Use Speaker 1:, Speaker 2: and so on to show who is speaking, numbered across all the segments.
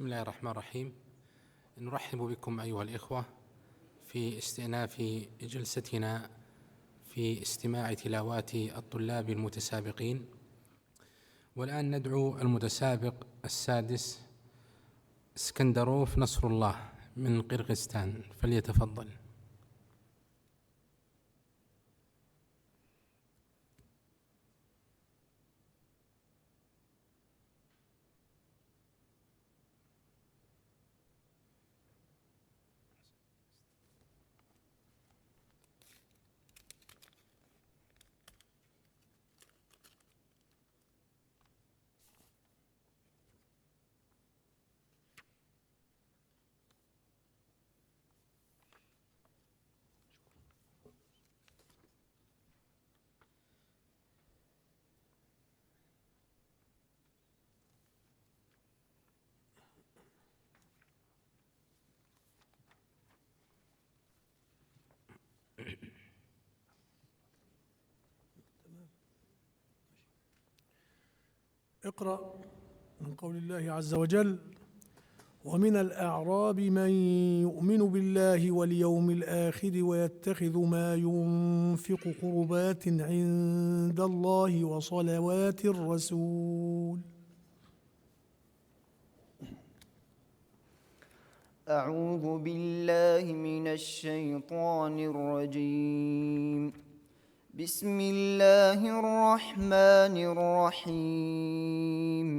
Speaker 1: بسم الله الرحمن الرحيم. نرحب بكم أيها الإخوة في استئناف جلستنا في استماع تلاوات الطلاب المتسابقين. والآن ندعو المتسابق السادس اسكندروف نصر الله من قرغيزستان، فليتفضل.
Speaker 2: اقرأ من قول الله عز وجل: ومن الأعراب من يؤمن بالله واليوم الآخر ويتخذ ما ينفق قربات عند الله وصلوات الرسول.
Speaker 3: أعوذ بالله من الشيطان الرجيم. بسم الله الرحمن الرحيم.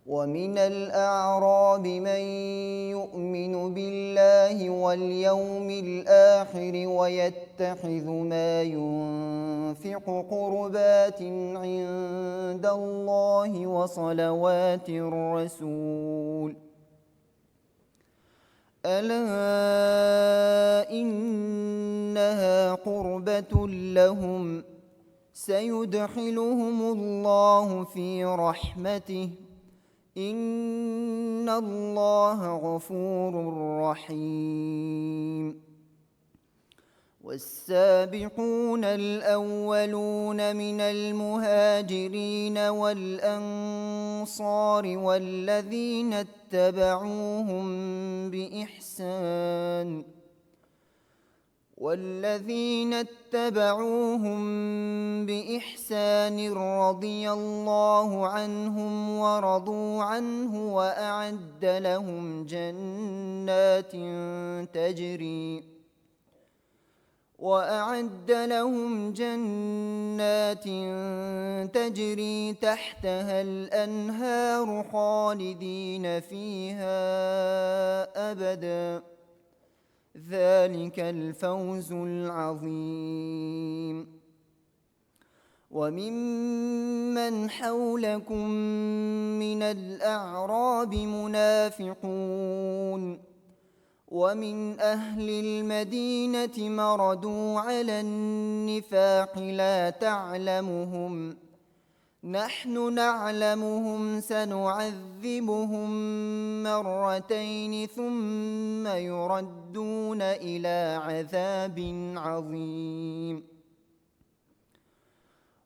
Speaker 3: ومن الأعراب من يؤمن بالله واليوم الآخر ويتخذ ما ينفق قربات عند الله وصلوات الرسول. ألا إنها قربة لهم سيدخلهم الله في رحمته إن الله غفور رحيم. والسابقون الأولون من المهاجرين والأنصار والذين اتبعوهم بإحسان رضي الله عنهم ورضوا عنه وأعد لهم جنات تجري تحتها الأنهار خالدين فيها أبدا، ذلك الفوز العظيم. وممن حولكم من الأعراب منافقون ومن أهل المدينة مردوا على النفاق لا تعلمهم، نحن نعلمهم سنعذبهم مرتين ثم يردون إلى عذاب عظيم.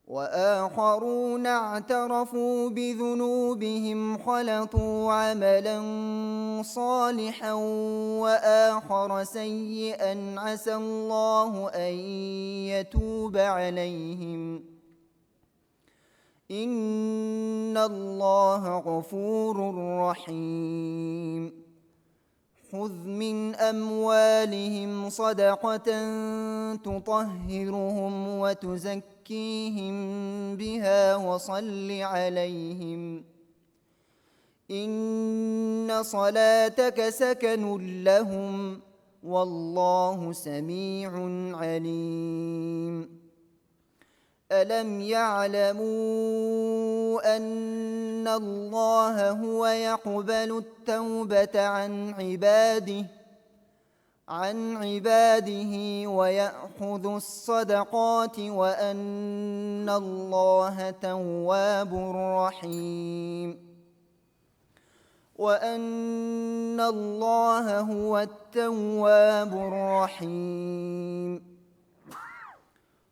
Speaker 3: وآخرون اعترفوا بذنوبهم خلطوا عملا صالحا وآخر سيئا عسى الله أن يتوب عليهم إن الله غفور رحيم. خذ من أموالهم صدقة تطهرهم وتزكيهم بها وصل عليهم إن صلاتك سكن لهم والله سميع عليم. ألم يعلموا أن الله هو يقبل التوبة عن عباده ويأخذ الصدقات وأن الله تواب رحيم وأن الله هو التواب الرحيم.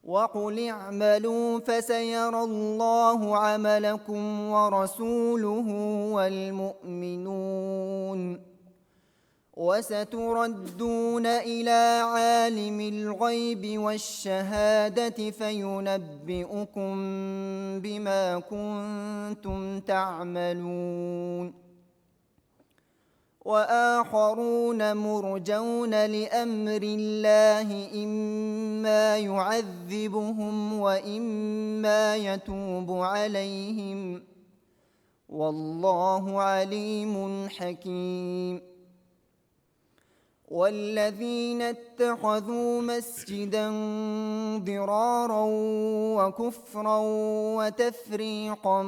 Speaker 3: وقل اعملوا فسيرى الله عملكم ورسوله والمؤمنون وستردون إلى عالم الغيب والشهادة فينبئكم بما كنتم تعملون وآخرون مرجون لأمر الله إما يعذبهم وإما يتوب عليهم والله عليم حكيم والذين اتخذوا مسجدا ضرارا وكفرا وتفريقا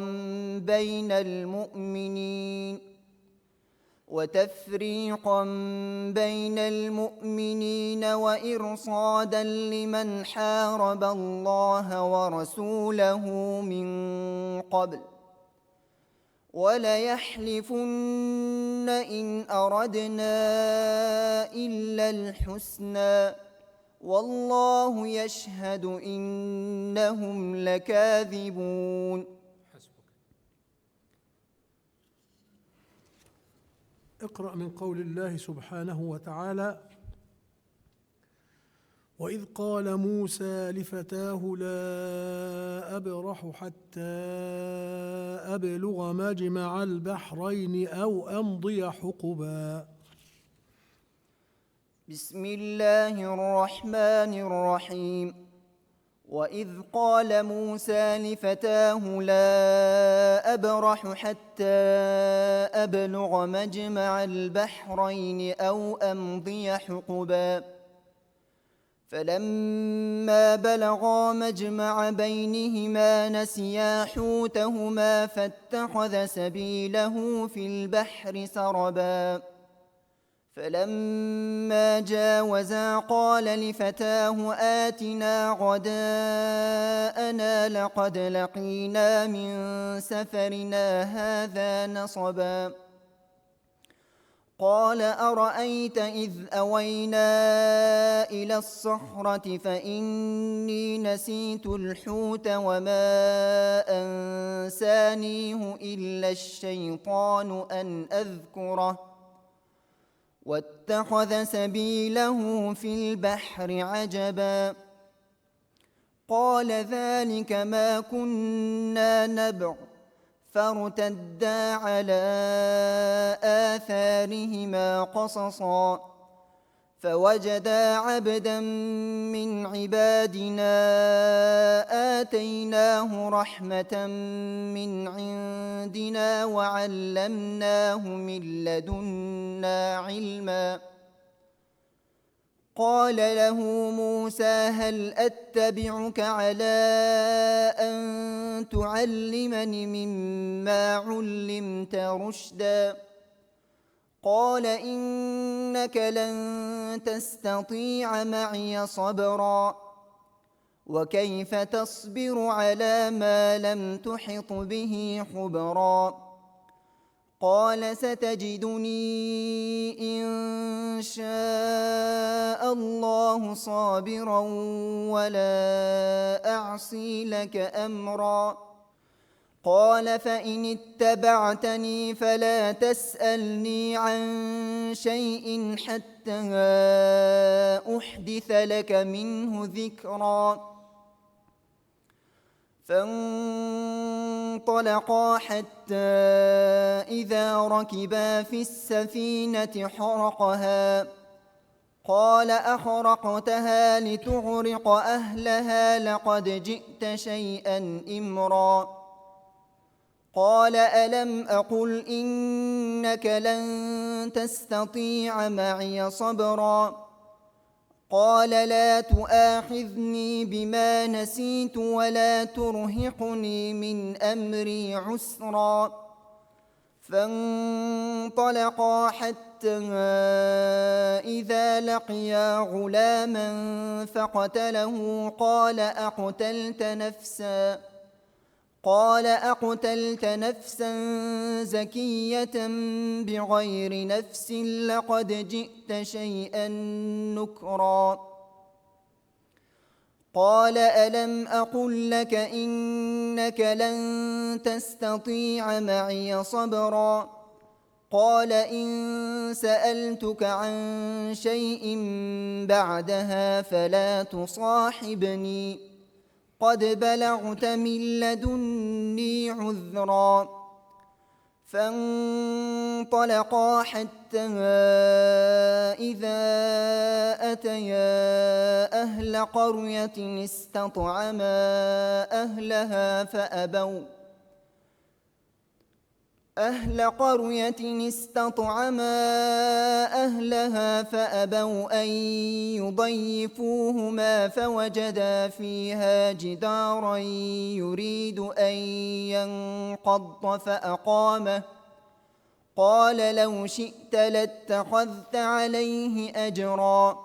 Speaker 3: بين المؤمنين وإرصادا لمن حارب الله ورسوله من قبل وليحلفن إن أردنا إلا الحسنى والله يشهد إنهم لكاذبون.
Speaker 2: اقرأ من قول الله سبحانه وتعالى: وإذ قال موسى لفتاه لا أبرح حتى أبلغ مجمع البحرين أو أمضي حقبا.
Speaker 3: بسم الله الرحمن الرحيم. وإذ قال موسى لفتاه لا أبرح حتى أبلغ مجمع البحرين أو أمضي حقبا فلما بلغا مجمع بينهما نسيا حوتهما فاتخذ سبيله في البحر سربا فلما جاوزا قال لفتاه آتنا غداءنا لقد لقينا من سفرنا هذا نصبا قال أرأيت إذ أوينا إلى الصخرة فإني نسيت الحوت وما أنسانيه إلا الشيطان أن أذكره واتخذ سبيله في البحر عجبا قال ذلك ما كنا نبغ فارتدا على آثارهما قصصا فوجدا عبدا من عبادنا آتيناه رحمة من عندنا وعلمناه من لدنا علما قال له موسى هل أتبعك على أن تعلمني مما علمت رشدا قال إنك لن تستطيع معي صبرا وكيف تصبر على ما لم تحط به خبرا قال ستجدني إن شاء الله صابرا ولا أعصي لك أمرا قال فإن اتبعتني فلا تسألني عن شيء حتى أحدث لك منه ذكرا فانطلقا حتى إذا ركبا في السفينة حرقها قال أخرقتها لتغرق أهلها لقد جئت شيئا إمرا قال ألم أقل إنك لن تستطيع معي صبرا قال لا تؤاخذني بما نسيت ولا ترهقني من أمري عسرا فانطلقا حتى إذا لقيا غلاما فقتله قال أقتلت نفسا زكية بغير نفس لقد جئت شيئا نكرا قال ألم أقل لك إنك لن تستطيع معي صبرا قال إن سألتك عن شيء بعدها فلا تصاحبني قد بلغت من لدني عذرا فانطلقا حتى إذا أتيا أهل قرية استطعما أهلها فأبوا أن يضيفوهما فوجدا فيها جدارا يريد أن ينقض فأقامه قال لو شئت لاتخذت عليه أجرا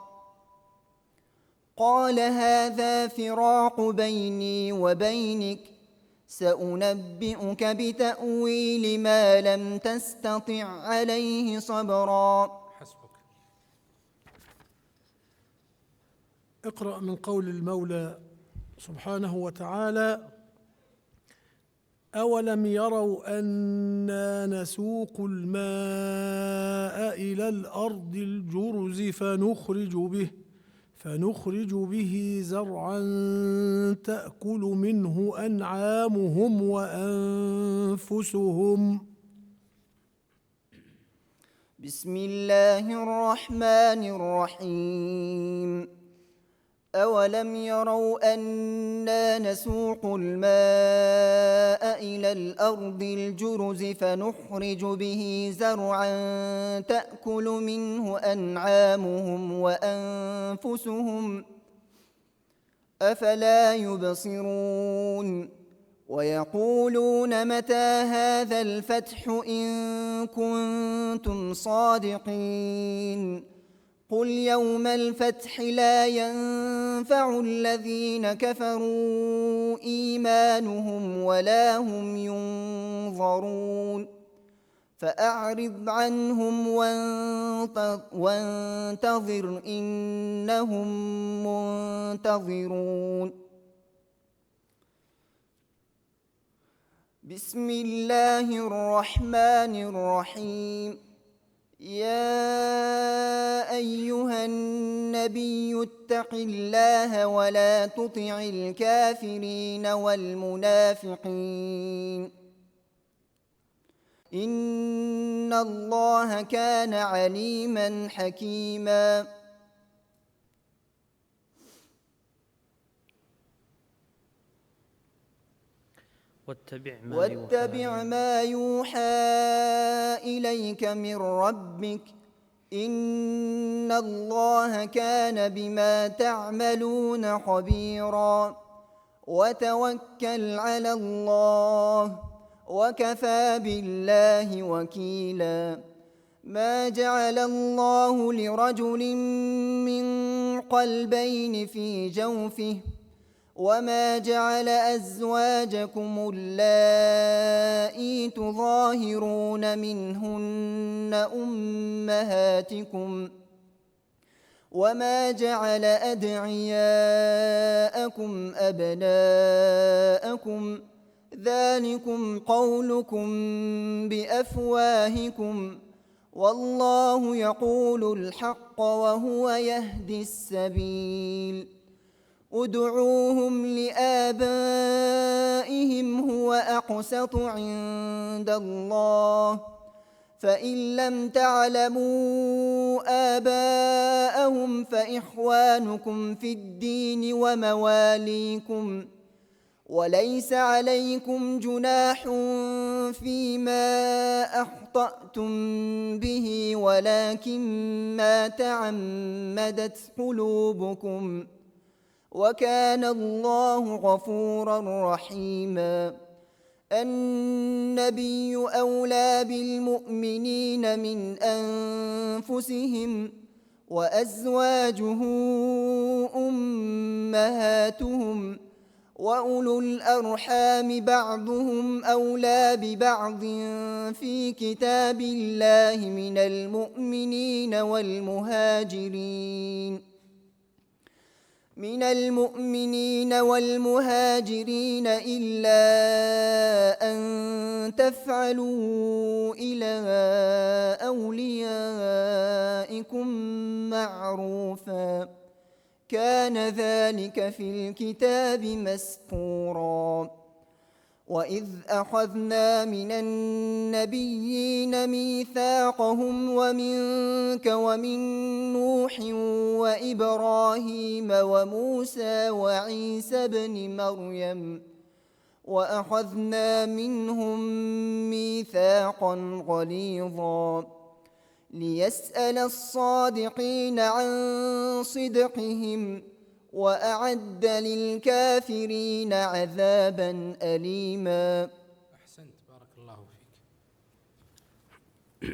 Speaker 3: قال هذا فراق بيني وبينك سأنبئك بتأويل ما لم تستطع عليه صبرا.
Speaker 1: حسبك.
Speaker 2: اقرأ من قول المولى سبحانه وتعالى: أولم يروا أنا نسوق الماء إلى الأرض الجرز فنخرج به زرعا تأكل منه أنعامهم وأنفسهم.
Speaker 3: بسم الله الرحمن الرحيم. أولم يروا أنا نسوق الماء إلى الأرض الجرز فنخرج به زرعا تأكل منه أنعامهم وأنفسهم أفلا يبصرون ويقولون متى هذا الفتح إن كنتم صادقين قل يوم الفتح لا ينفع الذين كفروا إيمانهم ولا هم ينظرون فأعرض عنهم وانتظر إنهم منتظرون. بسم الله الرحمن الرحيم. يا أيها النبي اتق الله ولا تطع الكافرين والمنافقين إن الله كان عليما حكيما. واتبع ما يوحى إليك من ربك إن الله كان بما تعملون خبيرا وتوكل على الله وكفى بالله وكيلا. ما جعل الله لرجل من قلبين في جوفه وما جعل أزواجكم اللائي تظاهرون منهن أمهاتكم وما جعل أدعياءكم أبناءكم ذلكم قولكم بأفواهكم والله يقول الحق وهو يهدي السبيل. ادعوهم لآبائهم هو أقسط عند الله فإن لم تعلموا آباءهم فإخوانكم في الدين ومواليكم وليس عليكم جناح فيما أخطأتم به ولكن ما تعمدت قلوبكم وكان الله غفورا رحيما. النبي أولى بالمؤمنين من أنفسهم وأزواجه أمهاتهم وأولو الأرحام بعضهم أولى ببعض في كتاب الله من المؤمنين والمهاجرين من المؤمنين والمهاجرين إلا أن تفعلوا إلى أوليائكم معروفا كان ذلك في الكتاب مسطورا وإذ أخذنا من النبيين ميثاقهم ومنك ومن نوح وإبراهيم وموسى وعيسى بن مريم وأخذنا منهم ميثاقا غليظا ليسأل الصادقين عن صدقهم وأعد للكافرين عذابا أليما.
Speaker 1: أحسنت، بارك الله فيك.